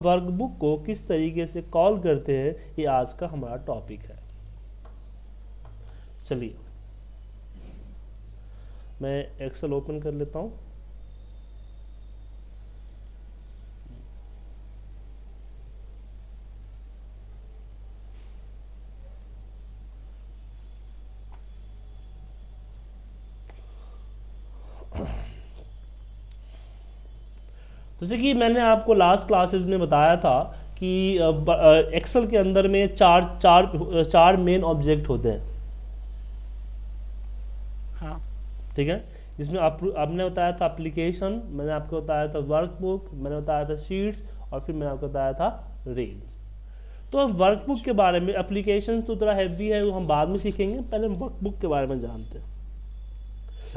Workbook को किस तरीके से कॉल करते हैं, ये आज का हमारा टॉपिक है। चलिए मैं एक्सेल ओपन कर लेता हूँ। जैसे कि मैंने आपको लास्ट क्लासेस में बताया था कि एक्सेल के अंदर में चार चार चार मेन ऑब्जेक्ट होते हैं। हाँ ठीक है, जिसमें आपने बताया था एप्लीकेशन, मैंने आपको बताया था वर्कबुक, मैंने बताया था शीट्स, और फिर मैंने आपको बताया था रील। तो हम वर्कबुक के बारे में, एप्लीकेशन तो थोड़ा हैवी है, वो हम बाद में सीखेंगे, पहले हम वर्कबुक के बारे में जानते हैं।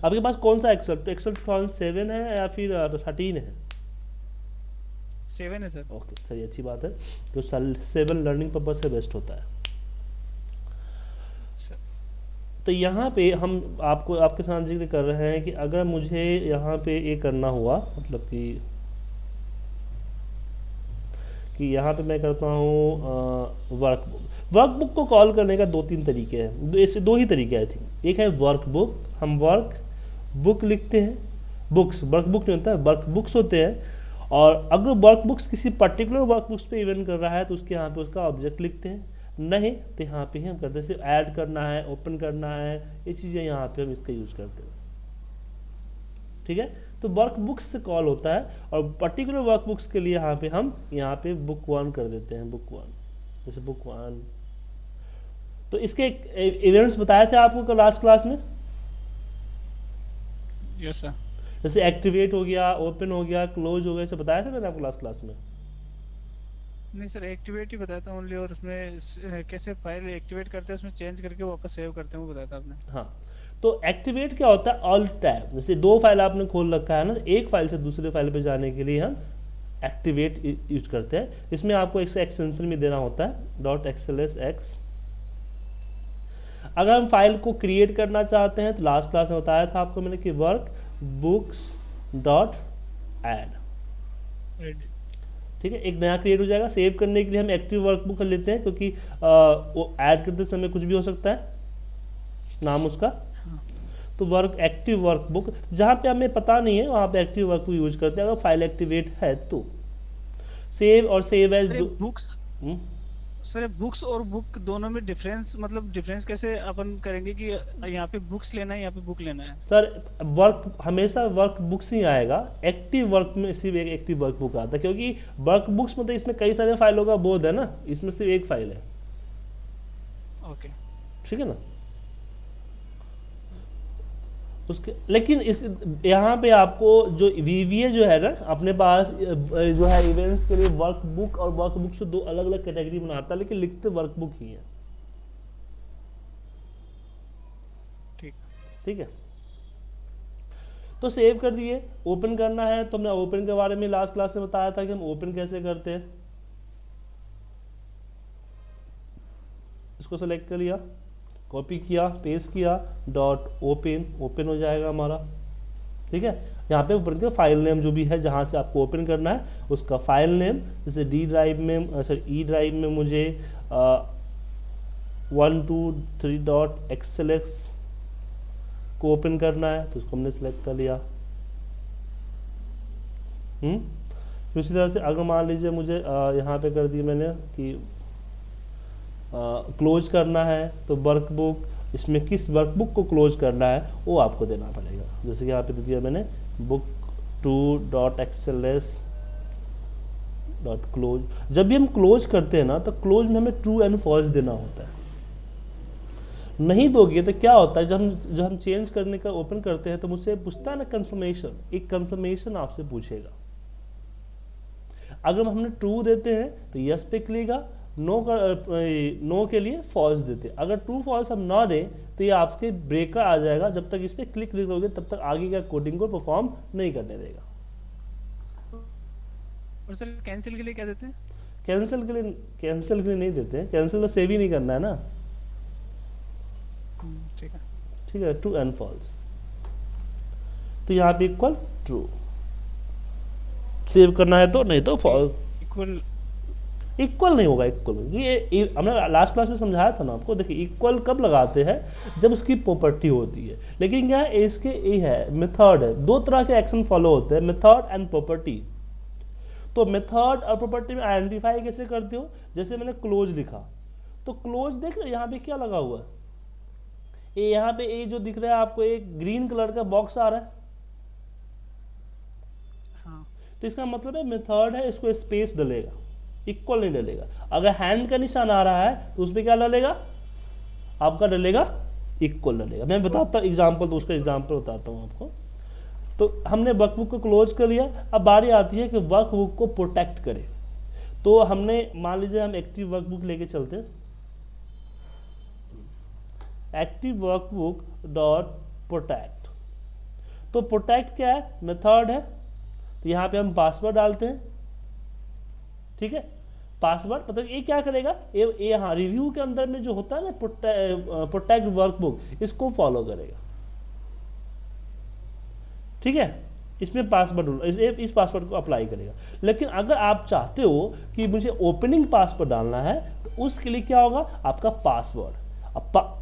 आपके पास कौन सा एक्सेल, तो एक्सेल 2007 है या फिर 13 है? 7 है सर। ओके, चलिए अच्छी बात है। तो 7 लर्निंग पर्पज से बेस्ट होता है। सर तो यहाँ पे हम आपके साथ जिक्र कर रहे हैं कि अगर मुझे यहाँ पे ये करना हुआ, मतलब कि यहाँ पे मैं करता हूँ वर्कबुक को कॉल करने का 2-3 तरीके हैं, ऐसे 2 ही तरीके आई थिंक। एक है वर्कबुक, हम वर्क बुक लिखते हैं, बुक्स, वर्कबुक नहीं होता है, वर्क बुक्स होते हैं। और अगर वर्क बुक्स किसी पर्टिकुलर वर्क बुक्स पे इवेंट कर रहा है तो उसके यहाँ पे उसका ऑब्जेक्ट लिखते हैं, नहीं तो यहाँ पे हम करते हैं सिर्फ ऐड करना है, ओपन करना है, ये चीज़ें यहाँ पे हम इसका यूज़ करते हैं। ठीक है, तो वर्क बुक्स से कॉल होता है, और पर्टिकुलर वर्क बुक्स के लिए हम यहाँ पे बुक 1 कर देते हैं, बुक 1, जैसे बुक 1। तो इसके इवेंट्स बताए थे आपको कल लास्ट क्लास में, यस सर। जैसे एक्टिवेट हो गया, ओपन हो गया, क्लोज हो गया, सब बताया था मैंने आपको लास्ट क्लास में। नहीं सर, एक्टिवेट ही बताया था ओनली, और उसमें कैसे फाइल एक्टिवेट करते हैं, उसमें चेंज करके वापस सेव करते हैं वो बताया था आपने। हाँ, तो एक्टिवेट क्या होता है, ऑल टैब, जैसे 2 फाइल आपने खोल रखा है ना, एक फाइल से दूसरे फाइल पे जाने के लिए हम एक्टिवेट यूज करते हैं। इसमें आपको एक एक्सटेंशन भी देना होता है .xlsx। अगर हम फाइल को क्रिएट करना चाहते हैं तो लास्ट क्लास में बताया था आपको मैंने कि वर्क बुक्स डॉट ऐड। ठीक है, एक नया क्रिएट हो जाएगा। सेव करने के लिए हम एक्टिव वर्कबुक कर लेते हैं, क्योंकि वो ऐड करते समय कुछ भी हो सकता है नाम उसका। हाँ तो वर्क एक्टिव वर्कबुक, जहाँ पे हमें पता नहीं है वहाँ पे एक्टिव वर्कबुक यूज करते हैं, अगर फाइल एक्टिवेट है तो। सेव और save as sir, books sir books और बुक दोनों में डिफरेंस, मतलब डिफरेंस कैसे अपन करेंगे कि यहाँ पे बुक्स लेना है, यहाँ पे बुक लेना है? सर, वर्क हमेशा वर्क बुक्स ही आएगा, एक्टिव वर्क में सिर्फ एक एक्टिव वर्क बुक आता है, क्योंकि वर्क बुक्स मतलब इसमें कई सारे फाइलों का बोध है ना, इसमें सिर्फ एक फाइल है। ओके। ठीक है ना, उसके लेकिन इस यहाँ पे आपको जो वीवीए जो है ना अपने पास जो है इवेंट्स के लिए वर्कबुक और वर्कबुक से 2 अलग अलग कैटेगरी बनाता है, लेकिन लिखते वर्कबुक ही है। ठीक। ठीक है, तो सेव कर दिए। ओपन करना है तो हमने ओपन के बारे में लास्ट क्लास में बताया था कि हम ओपन कैसे करते हैं। इसको सेलेक्ट कर लिया, कॉपी किया, पेस्ट किया, .open, ओपन हो जाएगा हमारा। ठीक है, यहाँ पे ऊपर के फाइल नेम जो भी है जहाँ से आपको ओपन करना है उसका फाइल नेम, जैसे डी ड्राइव में, सॉरी ई ड्राइव में मुझे 123.xlx को ओपन करना है, तो उसको हमने सेलेक्ट कर लिया। फिर उसी तरह से अगर मान लीजिए मुझे यहाँ पे कर दिया मैंने कि क्लोज करना है, तो वर्कबुक, इसमें किस वर्कबुक को क्लोज करना है वो आपको देना पड़ेगा। जैसे कि यहाँ पे दे दिया मैंने बुक 2.xls क्लोज। जब भी हम क्लोज करते हैं ना तो क्लोज में हमें ट्रू एंड फॉल्स देना होता है। नहीं दोगे तो क्या होता है, जब हम चेंज करने का ओपन करते हैं तो मुझसे पूछता है ना कंफर्मेशन, एक कंफर्मेशन आपसे पूछेगा। अगर हमने ट्रू देते हैं तो यस पे क्लिएगा, नो के लिए फॉल्स देते। अगर ट्रू फॉल्स हम ना दें तो ये आपके ब्रेकर आ जाएगा, जब तक इस पर क्लिक नहीं करोगे तब तक आगे का कोडिंग को परफॉर्म नहीं करने देगा। और सर कैंसिल के लिए क्या देते हैं? कैंसिल के लिए नहीं देते हैं, कैंसिल तो सेव ही नहीं करना है ना। ठीक है। ठीक है, ट्रू एंड फॉल्स, तो यहाँ पे इक्वल ट्रू सेव करना है तो, नहीं तो फॉल्स। इक्वल इक्वल नहीं होगा, इक्वल ये हमने लास्ट क्लास में समझाया था ना आपको। देखिए इक्वल कब लगाते हैं, जब उसकी प्रॉपर्टी होती है। लेकिन क्या है, इसके ये है मेथड है, दो तरह के एक्शन फॉलो होते हैं, मेथड एंड प्रॉपर्टी। तो मेथड और प्रॉपर्टी में आइडेंटिफाई कैसे करते हो, जैसे मैंने क्लोज लिखा, तो क्लोज देख रहे यहाँ पे क्या लगा हुआ है, ये यहाँ पे ये जो दिख रहा है आपको एक ग्रीन कलर का बॉक्स आ रहा है, हाँ तो इसका मतलब है मेथड है, इसको स्पेस डलेगा, इक्वल नहीं डलेगा। अगर हैंड का निशान आ रहा है तो उस पर क्या डलेगा, आपका डलेगा इक्वल डलेगा। मैं बताता हूँ एग्जाम्पल, तो उसका एग्जाम्पल बताता हूँ आपको। तो हमने वर्कबुक को क्लोज कर लिया, अब बारी आती है कि वर्कबुक को प्रोटेक्ट करें। तो हमने मान लीजिए हम एक्टिव वर्कबुक लेके चलते हैं, एक्टिव वर्कबुक डॉट प्रोटेक्ट। तो प्रोटेक्ट क्या है, मेथड है, तो यहाँ पे हम पासवर्ड डालते हैं, ठीक है। पासवर्ड मतलब ये क्या करेगा, ये हाँ रिव्यू के अंदर में जो होता है ना प्रोटेक्ट वर्कबुक, इसको फॉलो करेगा, ठीक है। इसमें पासवर्ड इस पासवर्ड को अप्लाई करेगा। लेकिन अगर आप चाहते हो कि मुझे ओपनिंग पासवर्ड डालना है, तो उसके लिए क्या होगा, आपका पासवर्ड। अब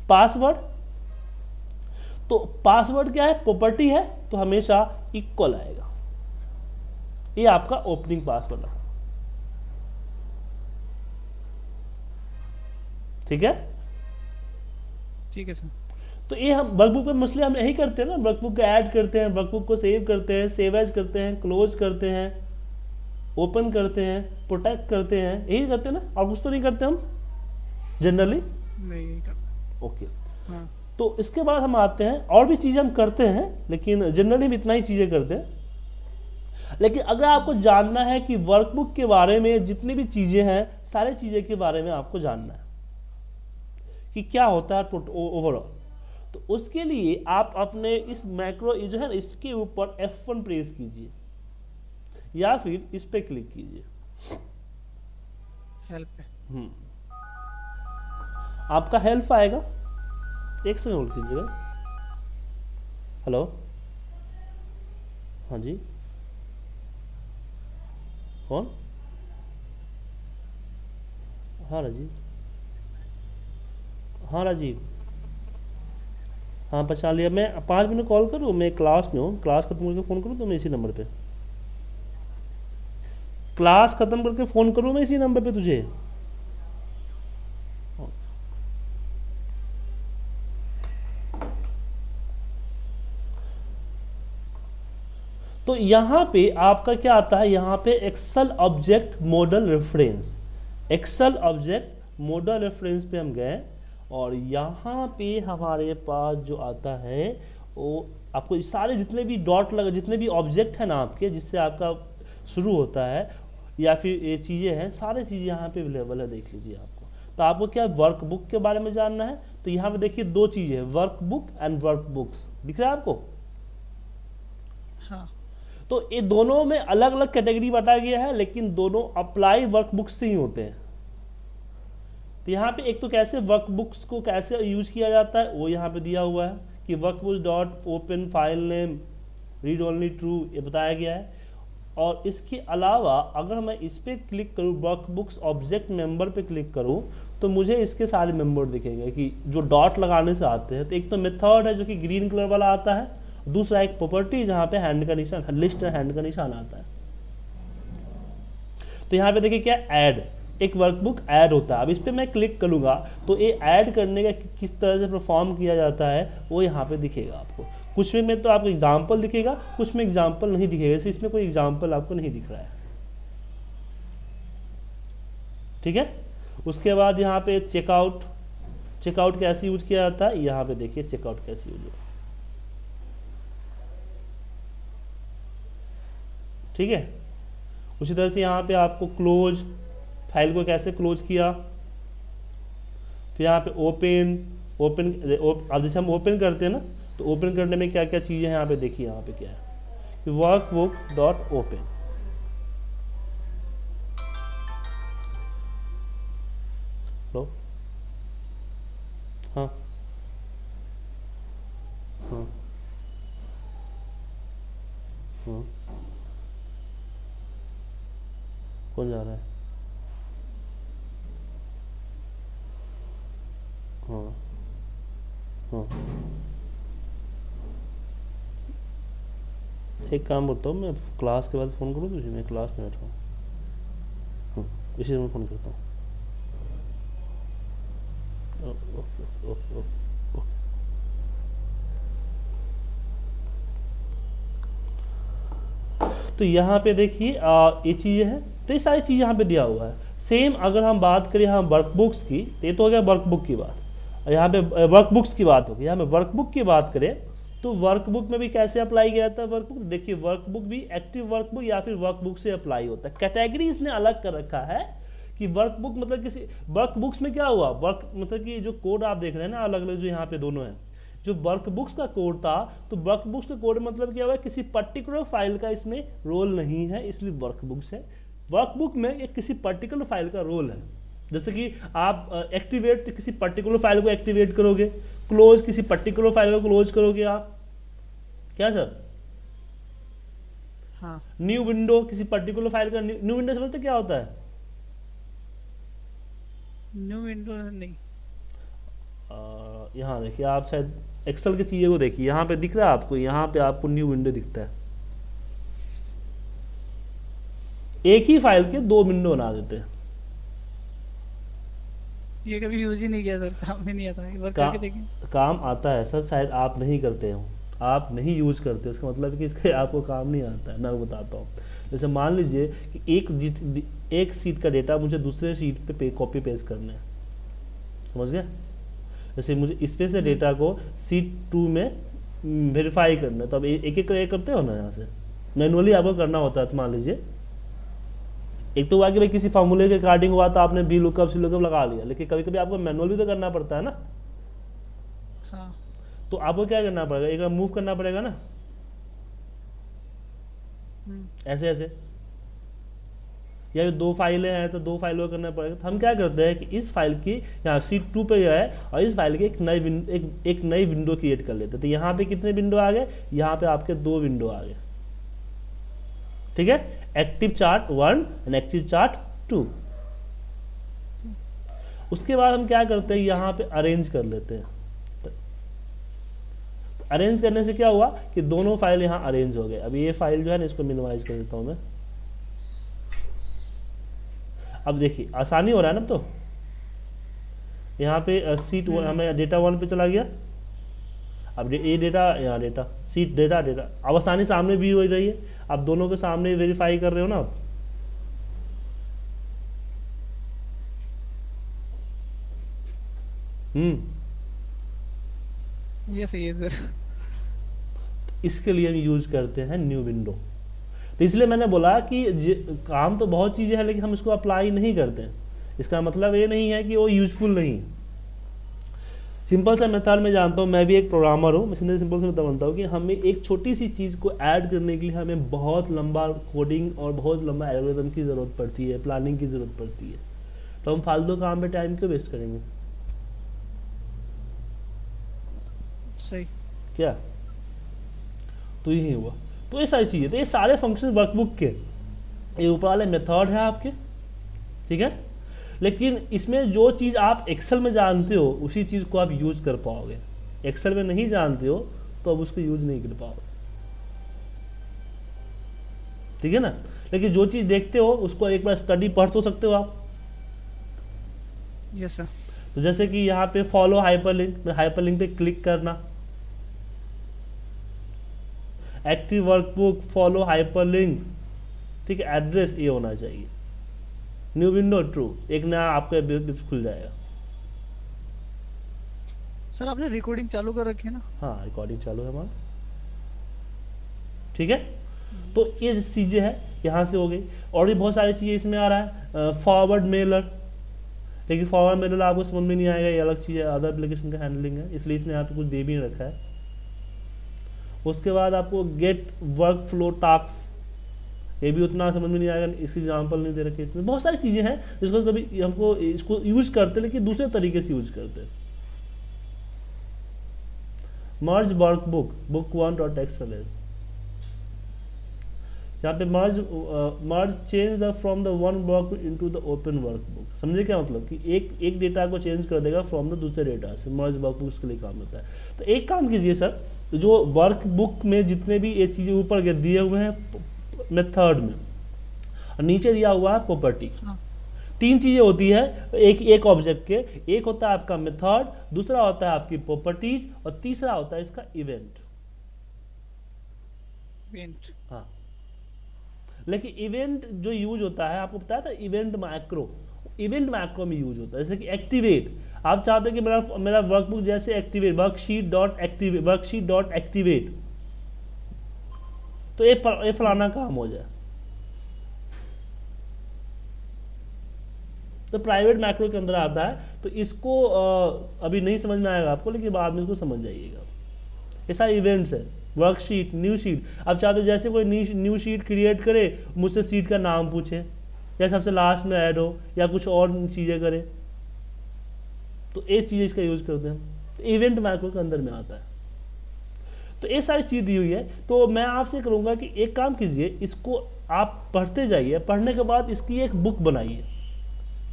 पासवर्ड, तो पासवर्ड क्या है, प्रॉपर्टी है, तो हमेशा इक्वल आएगा। ये आपका ओपनिंग पासवर्ड है, ठीक है। ठीक है सर। तो ये हम वर्कबुक पे मसले हम यही करते हैं ना, वर्कबुक को ऐड करते हैं, वर्कबुक को सेव करते हैं, सेव एज करते हैं, क्लोज करते हैं, ओपन करते हैं, प्रोटेक्ट करते हैं, यही करते हैं ना, और कुछ तो नहीं करते हम जनरली। नहीं यही कर। ओके, हाँ तो इसके बाद हम आते हैं, और भी चीज़ें हम करते हैं, लेकिन जनरली हम इतना ही चीज़ें करते हैं। लेकिन अगर आपको जानना है कि वर्कबुक के बारे में जितनी भी चीज़ें हैं, सारी चीज़ें के बारे में आपको जानना है कि क्या होता है ओवरऑल, तो उसके लिए आप अपने इस मैक्रो जो है ना, इसके ऊपर F1 प्रेस कीजिए या फिर इस पे क्लिक कीजिए। हेल्प है। आपका हेल्प आएगा, एक सेकंड होल्ड कीजिएगा। हेलो, हाँ जी, कौन, हाँ राजीव, हाँ राजीव, हाँ पहचान लिया। मैं 5 मिनट कॉल करूँ, मैं क्लास में हूँ, क्लास खत्म करके फ़ोन करूँ तो मैं इसी नंबर पे, क्लास खत्म करके फ़ोन करूँ मैं इसी नंबर पे तुझे। तो यहाँ पे आपका क्या आता है, यहाँ पे Excel object model reference, Excel object model reference पे हम गए, और यहाँ पे हमारे पास जो आता है वो आपको सारे जितने भी डॉट लगा, जितने भी ऑब्जेक्ट है ना आपके, जिससे आपका शुरू होता है या फिर ये चीज़ें हैं, सारी चीज़ें यहाँ पे अवेलेबल है, देख लीजिए आपको। तो आपको क्या वर्कबुक के बारे में जानना है, तो यहाँ पे देखिए दो चीज़ें, वर्कबुक एंड वर्कबुक्स दिख रहा है आपको। हाँ तो ये दोनों में अलग अलग कैटेगरी बताया गया है, लेकिन दोनों अप्लाई वर्कबुक्स से ही होते हैं। तो यहाँ पे एक तो कैसे वर्कबुक्स को कैसे यूज किया जाता है वो यहाँ पे दिया हुआ है कि workbooks dot open file name read only true, ये बताया गया है। और इसके अलावा अगर मैं इस पर क्लिक करूँ, वर्कबुक्स ऑब्जेक्ट मेंबर पे क्लिक करूँ, तो मुझे इसके सारे मेंबर दिखेंगे कि जो डॉट लगाने से आते हैं। तो एक तो मेथड है जो कि ग्रीन कलर वाला आता है, दूसरा एक प्रॉपर्टी जहाँ पे हैंड का निशान, लिस्ट हैंड का निशान आता है। तो यहाँ पे देखिए क्या ऐड, एक वर्कबुक ऐड होता है। अब इस पर मैं क्लिक करूँगा तो ये ऐड करने का किस तरह से परफॉर्म किया जाता है वो यहाँ पे दिखेगा आपको। कुछ में तो आपको एग्जाम्पल दिखेगा, कुछ में एग्जाम्पल नहीं दिखेगा, जैसे इसमें कोई एग्जाम्पल आपको नहीं दिख रहा है, ठीक है। उसके बाद यहाँ पे चेकआउट, चेकआउट कैसे यूज किया जाता है, यहाँ पे देखिए चेकआउट कैसे यूज होता है, ठीक है। उसी तरह से यहाँ पे आपको क्लोज, फाइल को कैसे क्लोज किया, फिर यहाँ पे ओपन, अब जैसे हम ओपन करते हैं ना, तो ओपन करने में क्या क्या चीज़ें हैं यहाँ पे देखिए, यहाँ पे क्या है, वर्कबुक डॉट ओपन, लो, हाँ हाँ हाँ कौन जा रहा है? हाँ हाँ, एक काम करता हूँ, मैं क्लास के बाद फ़ोन करूँ तुझे? मैं क्लास में बैठा हूँ। इसी में फ़ोन करता हूँ। Okay okay okay okay. तो यहाँ पे देखिए ये चीज़ें हैं, तो ये सारी चीज़ यहाँ पे दिया हुआ है। सेम अगर हम बात करें यहाँ वर्कबुक्स की, तो ये तो हो गया वर्कबुक की बात, और यहाँ पे वर्कबुक्स की बात होगी। यहाँ पे वर्कबुक की बात करें तो वर्कबुक में भी कैसे अप्लाई किया जाता है वर्कबुक? देखिए वर्कबुक भी एक्टिव वर्कबुक या फिर वर्कबुक से अप्लाई होता है। कैटेगरी इसने अलग कर रखा है कि वर्कबुक मतलब किसी वर्कबुक्स में क्या हुआ, वर्क मतलब कि जो कोड आप देख रहे हैं ना अलग अलग जो यहाँ पे दोनों हैं, जो वर्कबुक्स का कोड था, तो वर्कबुक्स का कोड मतलब क्या हुआ, किसी पर्टिकुलर फाइल का इसमें रोल नहीं है, इसलिए वर्कबुक्स है। वर्कबुक में एक किसी पर्टिकुलर फाइल का रोल है। जैसे कि आप एक्टिवेट किसी पर्टिकुलर फाइल को एक्टिवेट करोगे, क्लोज किसी पर्टिकुलर फाइल को क्लोज करोगे आप, क्या सर? हाँ। न्यू विंडो किसी पर्टिकुलर फाइल का, न्यू विंडो समझते क्या होता है? न्यू विंडो नहीं। यहाँ देखिए, आप शायद एक्सेल की चीज़ों को देखिए, यहाँ पे दिख रहा है आपको, यहाँ पे आपको न्यू विंडो दिखता है। एक ही फाइल के दो विंडो बना देते हैं। ये कभी यूज ही नहीं किया सर, काम ही नहीं आता, एक बार का, करके देखें। काम आता है सर, शायद आप नहीं करते हो, आप नहीं यूज करते, उसका मतलब है कि इसके आपको काम नहीं आता है। मैं बताता हूँ। जैसे मान लीजिए कि एक सीट का डेटा मुझे दूसरे सीट पे कॉपी पेस्ट करना है, समझ गए? जैसे मुझे इसमें से डेटा को सीट 2 में वेरीफाई करना है, तो अब एक एक करते हो ना, यहाँ से मैनुअली आपको करना होता है। तो मान लीजिए एक तो हुआ कि भाई किसी फॉर्मूले के अकॉर्डिंग हुआ तो आपने वी लुकअप सी लुकअप लगा लिया, लेकिन कभी कभी आपको मैनुअल भी तो करना पड़ता है ना। हाँ। तो आपको क्या करना पड़ेगा, एक बार मूव करना पड़ेगा ना, ऐसे ऐसे, या फिर दो फाइलें हैं तो दो फाइलों का करना पड़ेगा। तो हम क्या करते हैं कि इस फाइल की यहाँ सीट 2 पे गया है और इस फाइल की एक नई विंडो क्रिएट कर लेते हैं। तो यहाँ पे कितने विंडो आ गए, यहाँ पे आपके 2 विंडो आ गए, ठीक है? Active chart 1 and active chart 2। उसके बाद हम क्या करते हैं, यहाँ पे अरेंज कर लेते हैं। अरेंज करने से क्या हुआ कि दोनों फाइल यहाँ अरेंज हो गए। अब ये फाइल जो है ना, इसको मिनिमाइज कर देता हूँ मैं। अब देखिए आसानी हो रहा है ना, तो यहाँ पे सीट हमें डेटा 1 पे चला गया। अब ये डेटा, यहाँ डेटा, सीट डेटा डेटा, अब आसानी सामने भी हो रही है। अब दोनों के सामने वेरीफाई कर रहे हो ना आप। ये सही है सर। इसके लिए हम यूज करते हैं न्यू विंडो। तो इसलिए मैंने बोला कि काम तो बहुत चीज़ें हैं लेकिन हम इसको अप्लाई नहीं करते हैं। इसका मतलब ये नहीं है कि वो यूजफुल नहीं। सिंपल सा मेथड मैं जानता हूँ, मैं भी एक प्रोग्रामर हूँ, मैं सिंपल से बताता हूँ कि हमें एक छोटी सी चीज़ को ऐड करने के लिए हमें बहुत लंबा कोडिंग और बहुत लंबा एल्गोरिथम की ज़रूरत पड़ती है, प्लानिंग की ज़रूरत पड़ती है। तो हम फालतू काम पे टाइम क्यों वेस्ट करेंगे? सही। क्या? तो यही हुआ। तो ये सारी चीज़ें, तो ये सारे फंक्शन वर्कबुक के ये ऊपर वाले मेथड है आपके, ठीक है? लेकिन इसमें जो चीज़ आप एक्सेल में जानते हो उसी चीज़ को आप यूज कर पाओगे। एक्सेल में नहीं जानते हो तो अब उसको यूज नहीं कर पाओगे, ठीक है ना? लेकिन जो चीज़ देखते हो उसको एक बार स्टडी पढ़ तो सकते हो आप। Yes sir. तो जैसे कि यहाँ पे फॉलो हाइपरलिंक, हाइपरलिंक पे क्लिक करना, एक्टिव वर्कबुक फॉलो हाइपरलिंक, ठीक है? एड्रेस ये होना चाहिए, न्यू विंडो ट्रू, एक नया आपका वेब खुल जाएगा। सर आपने रिकॉर्डिंग चालू कर रखी है ना? हाँ रिकॉर्डिंग चालू है हमारा, ठीक है? तो ये चीज़ें हैं यहाँ से हो गई। और भी बहुत सारी चीज़ें इसमें आ रहा है, फॉरवर्ड मेलर, लेकिन फॉरवर्ड मेलर आपको समझ में नहीं आएगा, ये अलग चीज़ है, अदर एप्लीकेशन का हैंडलिंग है, इसलिए इसने यहाँ पे कुछ दे भी नहीं रखा है। उसके बाद आपको गेट वर्क फ्लो टास्क, ये भी उतना समझ में नहीं आएगा, इसकी एग्जाम्पल नहीं दे रखे। इसमें बहुत सारी चीज़ें हैं जिसको कभी हमको इसको यूज करते लेकिन दूसरे तरीके से यूज करते हैं। Merge workbook book 1 dot XLS, यहाँ पे merge change the from the one work into the open workbook. समझे क्या मतलब कि एक डेटा को चेंज कर देगा फ्रॉम द दूसरे डेटा से। मर्ज वर्कबुक उसके लिए काम होता है। तो एक काम कीजिए सर, जो वर्कबुक में जितने भी ये चीज़ें ऊपर दिए हुए हैं मेथड में, और नीचे दिया हुआ है प्रॉपर्टी, हाँ। 3 चीज़ें होती है एक ऑब्जेक्ट के। एक होता है आपका मेथड, दूसरा होता है आपकी प्रॉपर्टीज, और तीसरा होता है इसका इवेंट। इवेंट। हाँ, लेकिन इवेंट जो यूज होता है, आपको बताया था इवेंट मैक्रो में यूज होता है। जैसे कि एक्टिवेट, आप चाहते हैं कि मेरा वर्कबुक जैसे एक्टिवेट, वर्कशीट डॉट एक्टिवेट, तो ये फलाना काम हो जाए, तो प्राइवेट मैक्रो के अंदर आता है। तो इसको अभी नहीं समझ में आएगा आपको, लेकिन बाद में इसको समझ जाइएगा। ये सारे इवेंट्स है। वर्कशीट, न्यू शीट, आप चाहते हो जैसे कोई न्यू शीट क्रिएट करे, मुझसे सीट का नाम पूछे, या सबसे लास्ट में ऐड हो, या कुछ और चीज़ें करे, तो ये चीज़ इसका यूज करते हैं। तो इवेंट मैक्रो के अंदर में आता है। तो ये सारी चीज़ दी हुई है। तो मैं आपसे करूँगा कि एक काम कीजिए, इसको आप पढ़ते जाइए, पढ़ने के बाद इसकी एक बुक बनाइए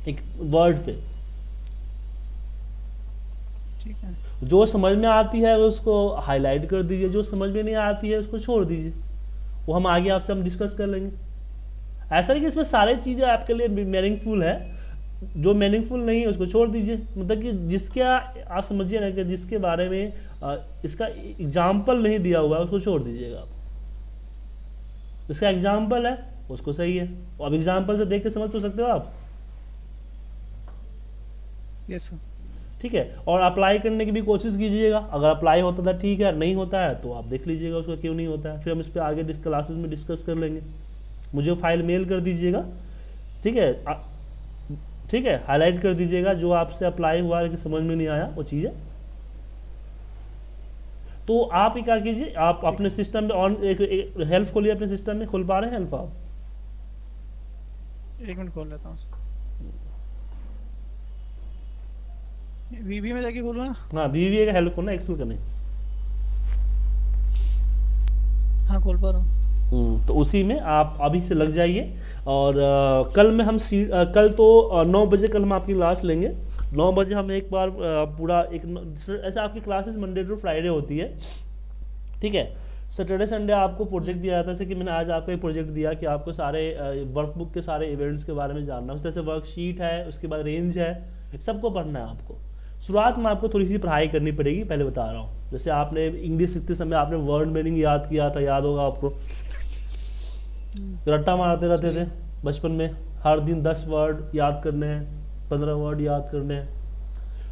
एक वर्ड पे। ठीक है। जो समझ में आती है उसको हाईलाइट कर दीजिए, जो समझ में नहीं आती है उसको छोड़ दीजिए, वो हम आगे आपसे डिस्कस कर लेंगे। ऐसा नहीं कि इसमें सारी चीज़ें आपके लिए मीनिंगफुल है, जो मीनिंगफुल नहीं है उसको छोड़ दीजिए। मतलब कि जिसके आप समझिए ना कि जिसके बारे में इसका एग्जाम्पल नहीं दिया हुआ है उसको छोड़ दीजिएगा आप। इसका एग्जाम्पल है उसको सही है, और अब एग्जाम्पल से देख के समझ तो सकते हो आप। Yes sir. ठीक है, और अप्लाई करने की भी कोशिश कीजिएगा। अगर अप्लाई होता था ठीक है, नहीं होता है तो आप देख लीजिएगा उसका क्यों नहीं होता है, फिर हम इस पर आगे क्लासेस में डिस्कस कर लेंगे। मुझे फाइल मेल कर दीजिएगा, ठीक है। ठीक है, हाईलाइट कर दीजिएगा जो आपसे अप्लाई हुआ लेकिन समझ में नहीं आया वो चीज़ें। तो आप ही क्या कीजिए, आप अपने सिस्टम में ऑन एक हेल्प खोलिए, अपने सिस्टम में खोल पा रहे हैं हेल्प आप? एक मिनट खोल लेता हूँ। वीबी में जाके खोलूँ ना? हाँ, VBA का हेल्प खोलना, एक्सेल का नहीं। हाँ खोल पा रहा हूँ। तो उसी में आप अभी से लग जाइए। और कल में हम कल तो 9 बजे कल हम आपकी क्लास लेंगे। 9 बजे हम एक बार पूरा एक ऐसे आपकी क्लासेस मंडे टू फ्राइडे होती है, ठीक है। सैटरडे संडे आपको प्रोजेक्ट दिया जाता है, जैसे कि मैंने आज आपको एक प्रोजेक्ट दिया कि आपको सारे वर्कबुक के सारे इवेंट्स के बारे में जानना है। उस तरह से वर्कशीट है, उसके बाद रेंज है, सबको पढ़ना है आपको। शुरुआत में आपको थोड़ी सी पढ़ाई करनी पड़ेगी, पहले बता रहा हूँ। जैसे आपने इंग्लिश सीखते समय आपने वर्ड मीनिंग याद किया था, याद होगा आपको, रट्टा मारते रहते थे बचपन में, हर दिन 10 वर्ड याद करने हैं, 15 वर्ड याद करने हैं।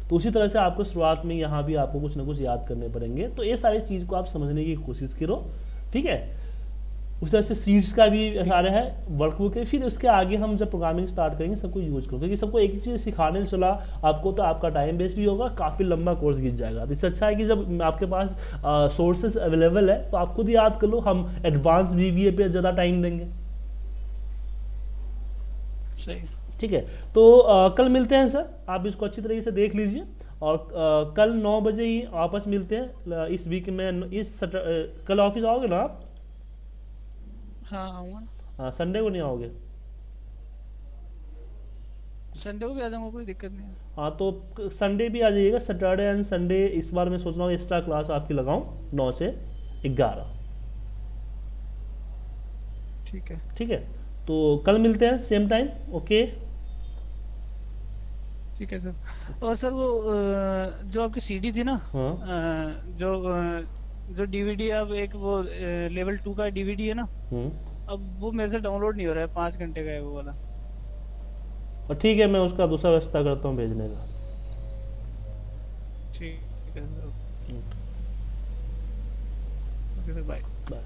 तो उसी तरह से आपको शुरुआत में यहाँ भी आपको कुछ ना कुछ याद करने पड़ेंगे। तो ये सारी चीज़ को आप समझने की कोशिश करो, ठीक है। उस तरह से सीट्स का भी सारे है, वर्कबुक है। फिर उसके आगे हम जब प्रोग्रामिंग स्टार्ट करेंगे सबको यूज करो, क्योंकि सबको एक ही चीज़ सिखाने चला आपको तो आपका टाइम वेस्ट भी होगा, काफ़ी लंबा कोर्स गिर जाएगा। तो इससे अच्छा है कि जब आपके पास सोर्सेज अवेलेबल है तो आप खुद याद कर लो, हम एडवांस VBA पे ज़्यादा टाइम देंगे। सही, ठीक है। तो कल मिलते हैं सर, आप इसको अच्छी तरीके से देख लीजिए। और कल 9 बजे ही वापस मिलते हैं इस वीक में। कल ऑफिस आओगे ना आप? हाँ आऊँगा ना। हाँ, संडे को नहीं आओगे? संडे को भी आ जाऊँगा, कोई दिक्कत नहीं है। हाँ, तो संडे भी आ जाइएगा। सैटरडे एंड संडे इस बार मैं सोच रहा हूँ एक्स्ट्रा क्लास आपकी लगाऊं 9 से 11। ठीक है। ठीक है, तो कल मिलते हैं सेम टाइम। ओके, ठीक है सर। और सर वो जो आपकी सीडी थी ना, हाँ जो डीवीडी, अब एक वो लेवल 2 का डीवीडी है ना, अब वो मेरे से डाउनलोड नहीं हो रहा है, 5 घंटे का है वो वाला। और ठीक है, मैं उसका दूसरा व्यवस्था करता हूँ भेजने का। ठीक है sir, okay sir, bye. Bye.